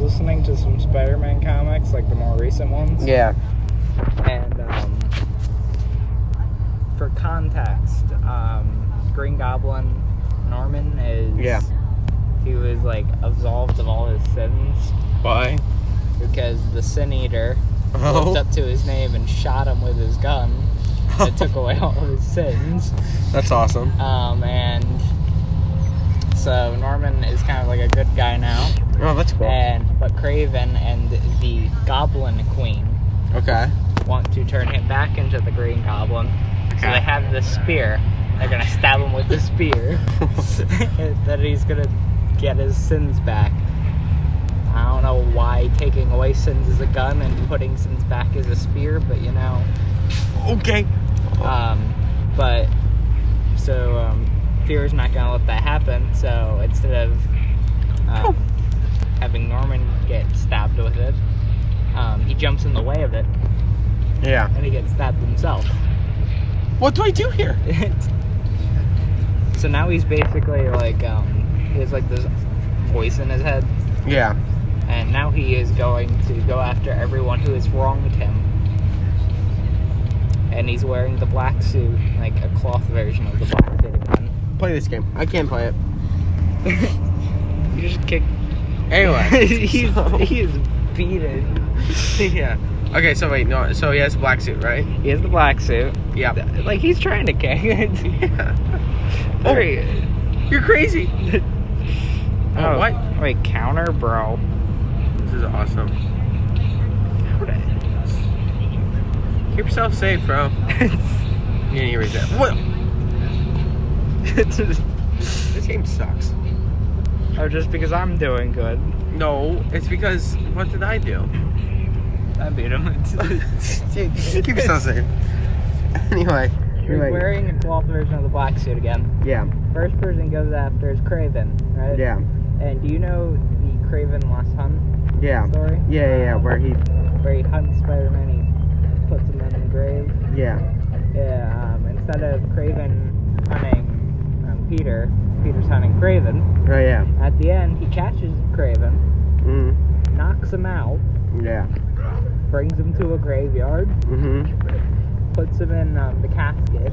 listening to some Spider-Man comics, like the more recent ones. Yeah. And for context, Green Goblin Norman is... Yeah. He was, like, absolved of all his sins. Why? Because the Sin Eater Oh. lived up to his name and shot him with his gun. It took away all of his sins. That's awesome. And so Norman is kind of like a good guy now. Oh, that's cool. But Kraven and the Goblin Queen want to turn him back into the Green Goblin. So they have the spear. They're gonna stab him with the spear. That he's gonna get his sins back. I don't know why taking away sins is a gun and putting sins back is a spear, but you know. Okay. But so Peter's not gonna let that happen. So instead of having Norman get stabbed with it, he jumps in the way of it. Yeah. And he gets stabbed himself. What do I do here? So now he's basically like, he has like this voice in his head. Yeah. And now he is going to go after everyone who has wronged him. And he's wearing the black suit, like a cloth version of the black suit again. Play this game. I can't play it. You just kick. Anyway. He is beaten. Yeah. Okay, so wait, no, so he has a black suit, right? He has the black suit. Yeah. Like, he's trying to kick it. Yeah. Very... You're crazy. Oh, what? Wait, counter, bro. This is awesome. Keep yourself safe, bro. You didn't hear that. What? This game sucks. Oh, just because I'm doing good. No, it's because, what did I do? I beat him. Keep yourself safe. Anyway. He's wearing a cloth version of the black suit again. Yeah. First person he goes after is Kraven, right? Yeah. And do you know the Kraven Lost Hunt story? Yeah, where he hunts Spider-Man, he puts him in the grave. Yeah. Yeah, instead of Kraven hunting Peter's hunting Kraven. Oh, yeah. At the end, he catches Kraven, knocks him out, yeah, brings him to a graveyard, puts him in the casket,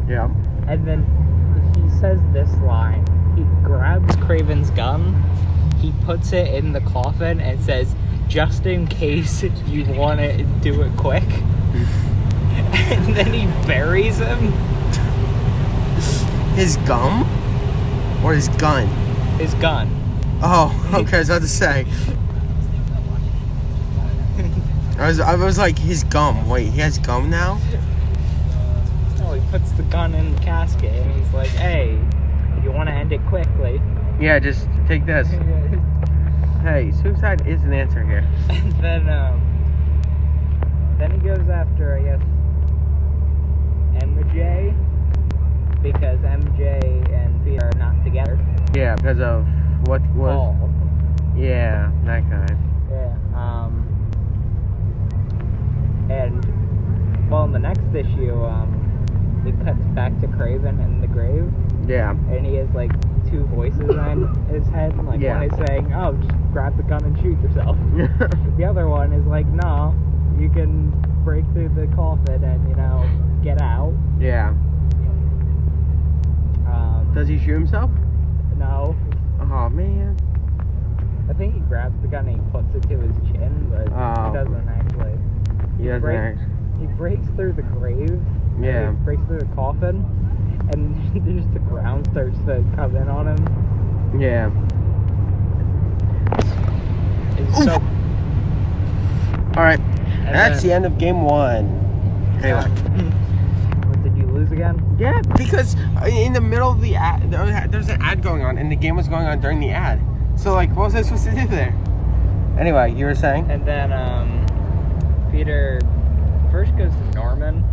yeah, and then he says this line. He grabs Kraven's gun, he puts it in the coffin, and says, "Just in case you want to do it quick." And then he buries him. His gum? Or his gun? His gun. Oh, okay, I was about to say. I was like, his gum. Wait, he has gum now? No, he puts the gun in the casket and he's like, "Hey, you want to end it quickly?" Yeah, just take this. Hey, suicide is an answer here. And then he goes after, I guess, MJ, because MJ and Peter are not together. Yeah, because of what was... Paul. Yeah, that guy. Yeah, and, well, in the next issue, it cuts back to Kraven in the grave. Yeah. And he has, like, two voices in his head. Like, one is saying, "Oh, just grab the gun and shoot yourself." The other one is like, "No, you can break through the coffin and, you know, get out." Yeah. Does he shoot himself? No. Oh, man. I think he grabs the gun and he puts it to his chin, but he doesn't actually. He breaks through the grave. Yeah. He breaks through the coffin, and just the ground starts to come in on him. Yeah. It's so... Alright. That's the end of game 1. Anyway. What, did you lose again? Yeah, because in the middle of the ad, there's an ad going on, and the game was going on during the ad. So, like, what was I supposed to do there? Anyway, you were saying? And then, Peter first goes to Norman.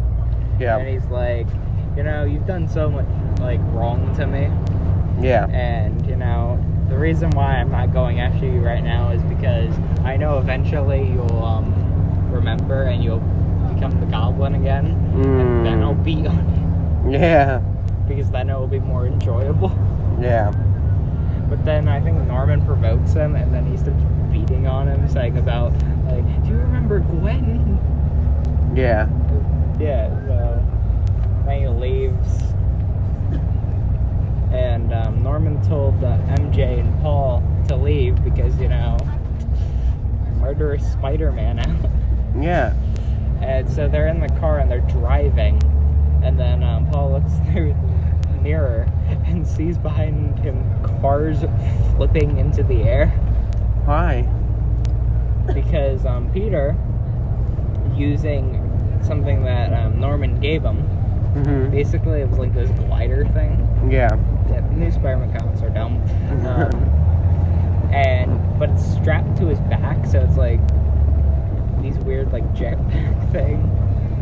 Yeah. And he's like, "You know, you've done so much, like, wrong to me. Yeah. And, you know, the reason why I'm not going after you right now is because I know eventually you'll, remember and you'll become the Goblin again. And then I'll beat on you. Yeah. Because then it will be more enjoyable." Yeah. But then I think Norman provokes him, and then he starts beating on saying about, like, do you remember Gwen? Yeah. Yeah, so then he leaves. And Norman told MJ and Paul to leave because, you know, murderous Spider-Man out. Yeah. And so they're in the car and they're driving. And then Paul looks through the mirror and sees behind him cars flipping into the air. Why? Because Peter, using something that Norman gave him, basically it was like this glider thing. Yeah. New Spider-Man comics are dumb. But it's strapped to his back, so it's like these weird like jetpack thing.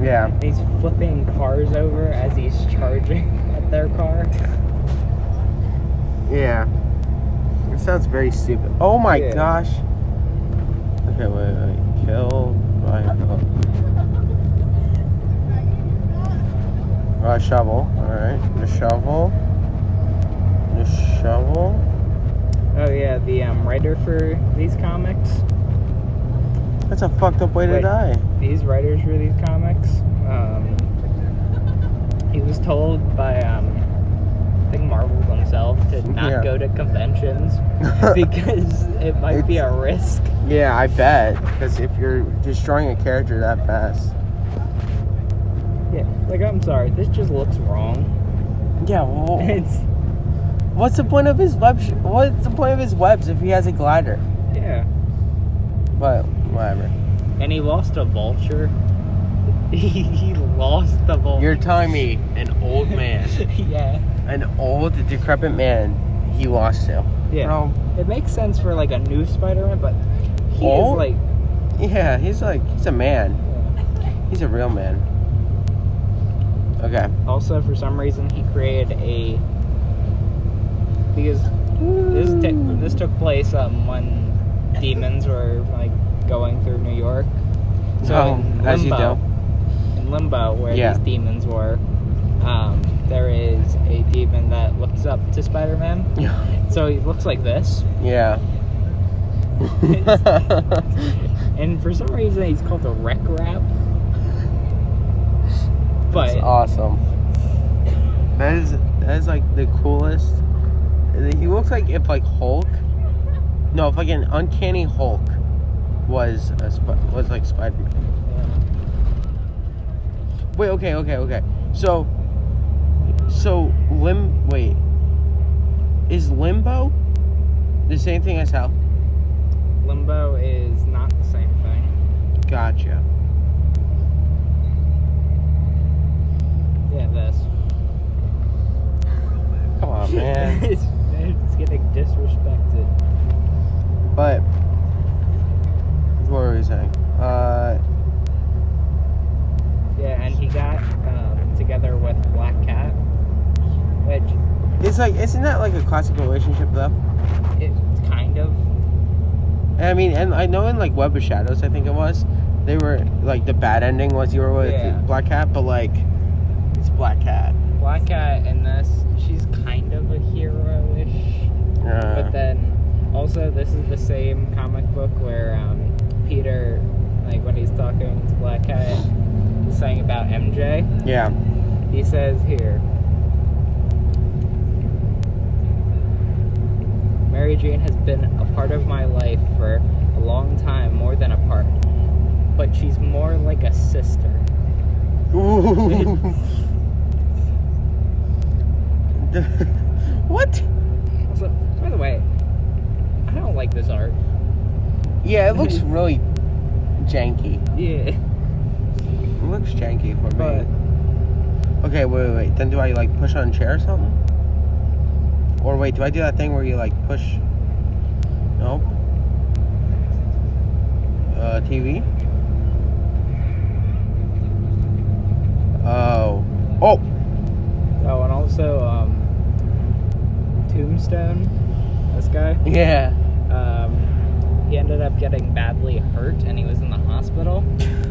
Yeah. And he's flipping cars over as he's charging at their car. Yeah. It sounds very stupid. Oh my gosh. Okay, wait. Killed by a shovel. Alright. The shovel. Oh yeah, the writer for these comics. That's a fucked up way to die. These writers for these comics, he was told by I think Marvel themselves to not go to conventions because it might be a risk. Yeah, I bet. Because if you're destroying a character that fast. Yeah, like, I'm sorry, this just looks wrong. Yeah, well, what's the point of his webs? What's the point of his webs if he has a glider? Yeah. But whatever. And he lost a vulture. He lost the vulture. You're telling me an old man, yeah, an old decrepit man, he lost to. Yeah. Bro. It makes sense for like a new Spider-Man, but he is like. Yeah, he's a man. Yeah. He's a real man. Okay. Also, for some reason, he created because this took place when demons were like going through New York. So in Limbo, where these demons were, there is a demon that looks up to Spider-Man. Yeah. So he looks like this. Yeah. And for some reason, he's called the Wreck Rap. That's awesome. That is like the coolest. He looks like if like Hulk. No, if like an uncanny Hulk was like Spider-Man. Yeah. Wait, okay. So is Limbo the same thing as Hell? Limbo is not the same thing. Gotcha. Yeah, this. Come on, man. It's getting disrespected. But what were we saying? Yeah, and he got together with Black Cat, which it's like, isn't that like a classic relationship though? It's kind of. I mean, and I know in like Web of Shadows, I think it was, they were like the bad ending was you were with Black Cat, but like it's Black Cat. Black Cat in this, she's kind of a hero-ish, but then also this is the same comic book where Peter, like when he's talking to Black Cat, he's saying about MJ. Yeah. He says here, Mary Jane has been a part of my life for a long time, more than a part, but she's more like a sister. Ooh. What? Also, by the way, I don't like this art. Yeah, it looks really janky. Yeah. It looks janky for me. Okay, wait. Then do I like push on a chair or something? Or wait, do I do that thing where you like push? Nope. TV? Oh, and also, Tombstone, this guy. Yeah. He ended up getting badly hurt and he was in the hospital.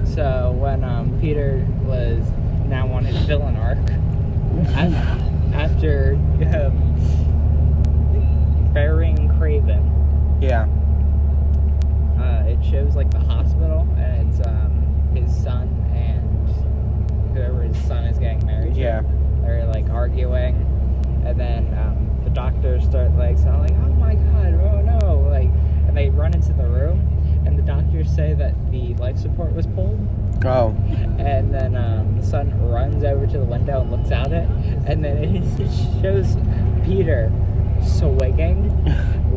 So when Peter was now on his villain arc, after burying Craven, yeah, it shows like the hospital, and it's his son and whoever his son is getting married to. Yeah. They're like arguing, and then the doctors start like sounding like, oh my god, oh no, like, and they run into the room, and the doctors say that the life support was pulled. Oh. And then the son runs over to the window and looks out it, and then it shows Peter swigging,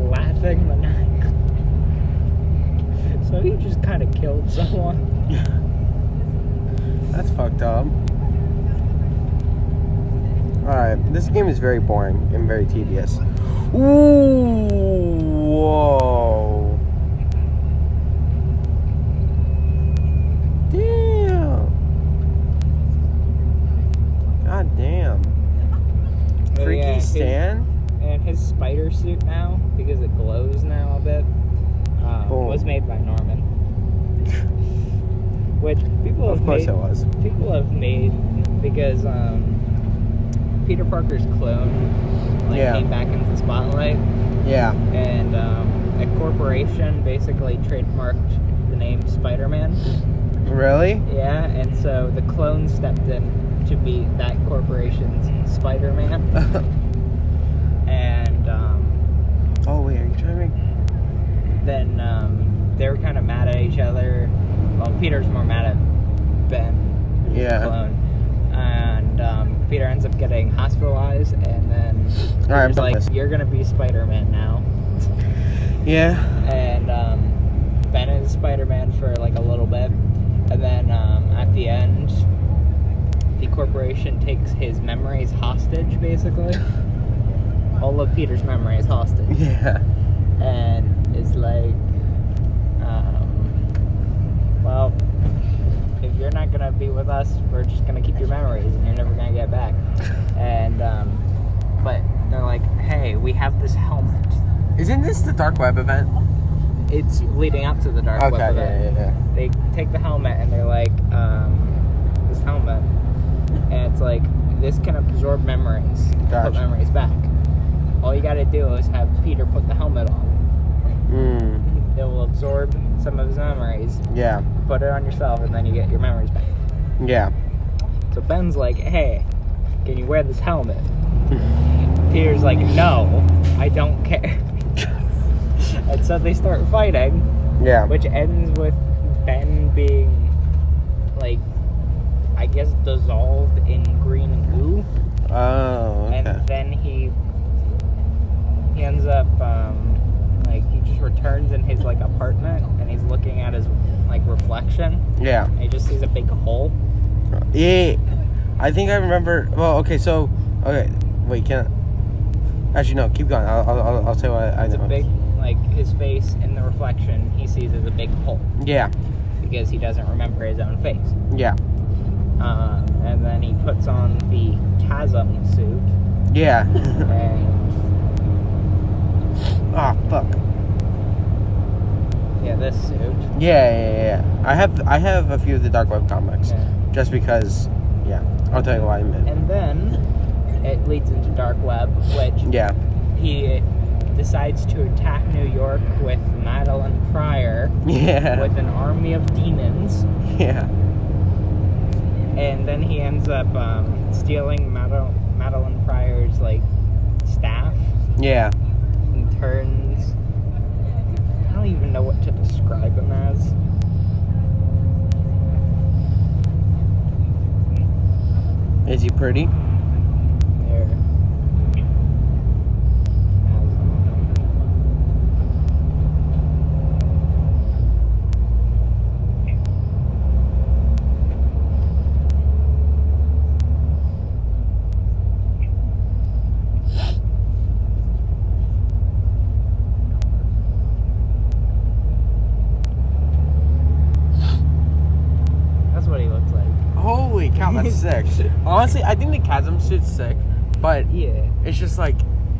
laughing maniacally. So he just kind of killed someone. That's fucked up. Alright, this game is very boring and very tedious. Ooh, whoa. Damn. God damn. Freaky Yeah, Stan? And his spider suit now, because it glows now a bit, was made by Norman. Which people have made. Of course it was. People have made because Peter Parker's clone came back into the spotlight. Yeah. And a corporation basically trademarked the name Spider-Man. Really? Yeah, and so the clone stepped in to be that corporation's Spider-Man. And oh wait, are you trying to make? Then they were kind of mad at each other. Well, Peter's more mad at Ben, who's the clone. And Peter ends up getting hospitalized, and then Peter's like, "You're gonna be Spider-Man now." Yeah. And Ben is Spider-Man for like a little bit, and then at the end, the corporation takes his memories hostage, basically. All of Peter's memories hostage. Yeah. And it's like, well, if you're not gonna be with us, we're just gonna keep your memories, and you're never gonna get back. And but they're like, hey, we have this helmet. Isn't this the Dark Web event? It's leading up to the Dark Web event. Yeah. They take the helmet and they're like, this helmet, and it's like, this can absorb memories, put memories back. All you gotta do is have Peter put the helmet on. It will absorb some of his memories. Yeah. Put it on yourself, and then you get your memories back. Yeah. So Ben's like, hey, can you wear this helmet? Peter's like, no, I don't care. And so they start fighting. Yeah. Which ends with Ben being, like, I guess dissolved in green goo. Oh, okay. And then he ends up, like, he just returns in his, like, apartment, and he's looking at his, like, reflection. Yeah. And he just sees a big hole. Yeah. I think I remember. Well, okay, so. Okay. Wait, actually, no, keep going. I'll tell you what I know. It's a big, like, his face in the reflection, he sees as a big hole. Yeah. Because he doesn't remember his own face. Yeah. And then he puts on the chasm suit. Yeah. And fuck. Yeah, this suit. Yeah. I have a few of the Dark Web comics. Yeah. Just because, yeah. I'll tell you why in a minute. And then it leads into Dark Web, which he decides to attack New York with Madeline Pryor. Yeah. With an army of demons. Yeah. And then he ends up stealing Madeline Pryor's, like, staff. Yeah. And turns... I don't even know what to describe him as. Is he pretty? There. That's what he looks like. Holy cow, that's sick. Honestly, I think the chasm suit's sick, but Yeah. it's just like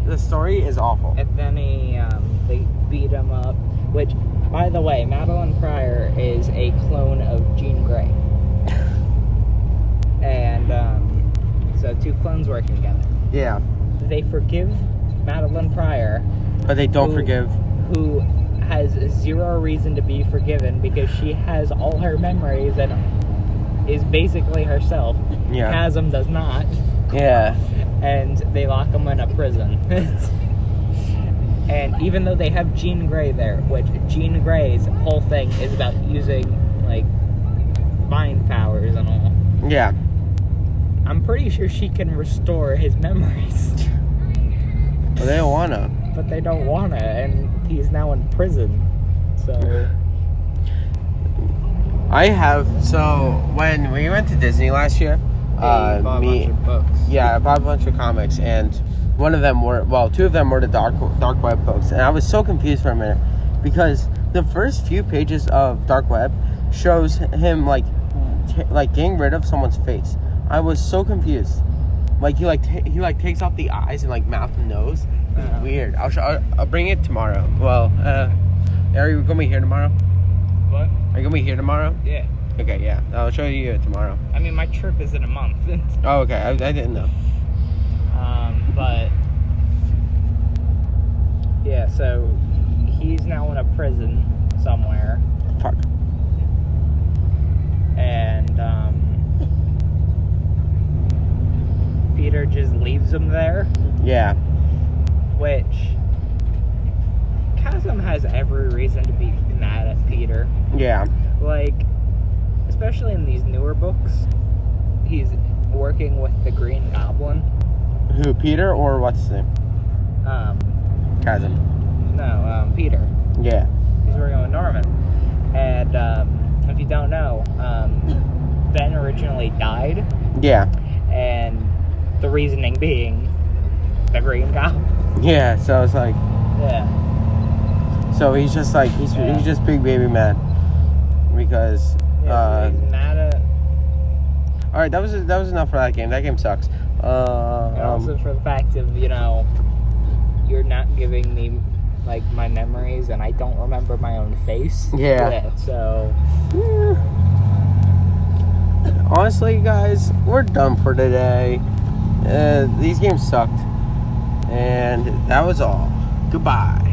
the story is awful. And then they beat him up. Which, by the way, Madeline Pryor is a clone of Jean Grey. And so two clones working together. Yeah. They forgive Madeline Pryor, But they don't forgive. who has zero reason to be forgiven because she has all her memories and is basically herself. Yeah. Chasm does not. Yeah. And they lock him in a prison. And even though they have Jean Grey there, which Jean Grey's whole thing is about using, like, mind powers and all. Yeah. I'm pretty sure she can restore his memories. But they don't wanna. But they don't wanna, and he's now in prison. So... So, when we went to Disney last year, bought a bunch of books. Yeah, I bought a bunch of comics, and one of them were, well, two of them were the Dark Web books, and I was so confused for a minute, because the first few pages of Dark Web shows him, like getting rid of someone's face. I was so confused. Like, he takes off the eyes and, like, mouth and nose. It's weird. I'll bring it tomorrow. Well, are you gonna be here tomorrow? What? Are you gonna be here tomorrow? Yeah. Okay, yeah. I'll show you it tomorrow. I mean, my trip is in a month. Oh, okay. I didn't know. But... Yeah, so... He's now in a prison somewhere. Fuck. And, Peter just leaves him there. Yeah. Which... Chasm has every reason to be mad at Peter. Yeah. Like... Especially in these newer books, he's working with the Green Goblin. Who, Peter, or what's his name? Chasm. No, Peter. Yeah. He's working with Norman. And, if you don't know, Ben originally died. Yeah. And the reasoning being the Green Goblin. Yeah, so it's like... Yeah. So he's just like, he's just big baby mad. Because... Yeah, he's mad at... Alright, that was enough for that game. That game sucks. And also for the fact of, you know, you're not giving me, like, my memories, and I don't remember my own face. Yeah. So... Yeah. Honestly, guys, we're done for today. These games sucked. And that was all. Goodbye.